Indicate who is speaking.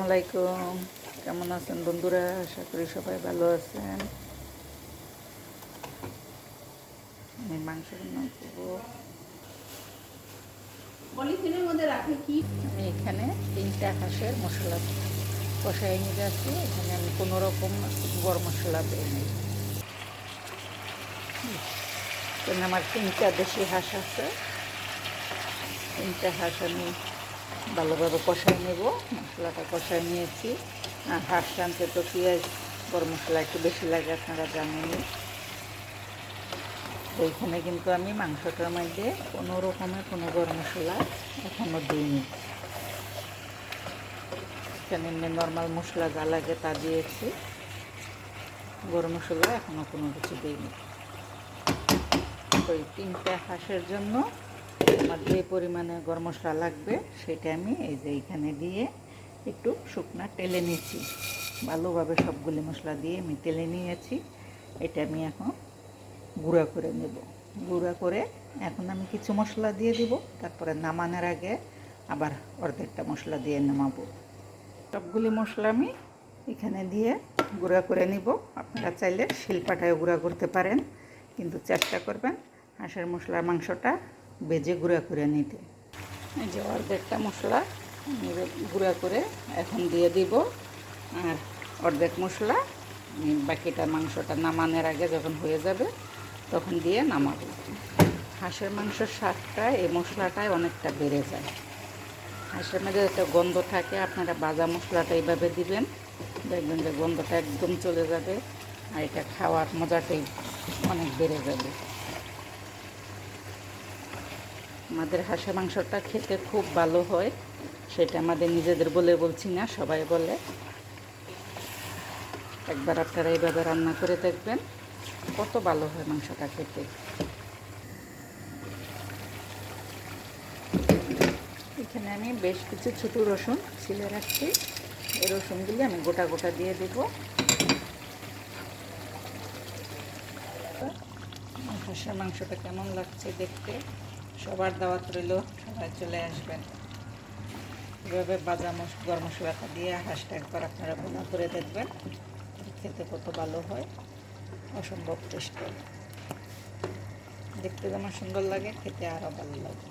Speaker 1: আলাইকুম, কেমন আছেন বন্ধুরা? আশা করি সবাই ভালো আছেন। আমি মাংস রান্না করবো। আমি এখানে 3টা হাঁসের মশলা কষাই নিয়ে যাচ্ছি। এখানে আমি কোনো রকম গরম মশলা দিইনি। এখানে আমার 3টা দেশি হাঁস আছে। 3টা হাঁস আমি ভালোভাবে কষাই নেব। মশলাটা কষাই নিয়েছি। আর হাঁস রাঁধতে তো পেঁয়াজ গরম মশলা একটু বেশি লাগে, আপনারা জানেনই। এইখানে কিন্তু আমি মাংসটার মধ্যে কোনো রকমের কোনো গরম মশলা এখনও দিইনি। এখানে নর্মাল মশলা যা লাগে তা দিয়েছি, গরম মশলা এখনও কোনো কিছু দিইনি। ওই 3টা হাঁসের জন্য আমার যে পরিমাণে গরম মশলা লাগবে সেটা আমি এই যে এইখানে দিয়ে একটু শুকনা টেলে নিয়েছি। ভালোভাবে সবগুলি মশলা দিয়ে আমি টেলে নিয়েছি। এটা আমি এখন গুঁড়া করে নেব। গুঁড়া করে এখন আমি কিছু মশলা দিয়ে দিব, তারপরে নামানোর আগে আবার অর্ধেকটা মশলা দিয়ে নামাবো। সবগুলি মশলা আমি এখানে দিয়ে গুঁড়া করে নিব। আপনারা চাইলে শিলপাটায় গুঁড়া করতে পারেন, কিন্তু চেষ্টা করবেন হাঁসের মশলার মাংসটা ভেজে গুঁড়া করে নিতে। এই যে অর্ধেকটা মশলা গুঁড়া করে এখন দিয়ে দিব, আর অর্ধেক মশলা বাকিটা মাংসটা নামানোর আগে যখন হয়ে যাবে তখন দিয়ে নামাবো। হাঁসের মাংসের স্বাদটা এই মশলাটায় অনেকটা বেড়ে যায়। হাঁসের মধ্যে একটা গন্ধ থাকে, আপনারা ভাজা মশলাটা এইভাবে দিবেন, দেখবেন যে গন্ধটা একদম চলে যাবে, আর এটা খাওয়ার মজাটাই অনেক বেড়ে যাবে। আমাদের হাঁসের মাংসটা খেতে খুব ভালো হয়, সেটা আমাদের নিজেদের বলে বলছি না, সবাই বলে। একবার আপনারা এইভাবে রান্না করে দেখবেন, কত ভালো হয় মাংসটা খেতে। এখানে আমি বেশ কিছু ছোটো রসুন ছিলে রাখছি। এই রসুনগুলি আমি গোটা গোটা দিয়ে দেব। হাঁসের মাংসটা কেমন লাগছে দেখতে, সবার দাওয়াত রইল, সবাই চলে আসবেন। এভাবে ভাজা গরম মশলাটা দিয়ে হাঁসটা একবার আপনারা ভুনা করে দেখবেন, খেতে কত ভালো হয়, অসম্ভব টেস্ট। দেখতে যেমন সুন্দর লাগে, খেতে আরও ভালো লাগে।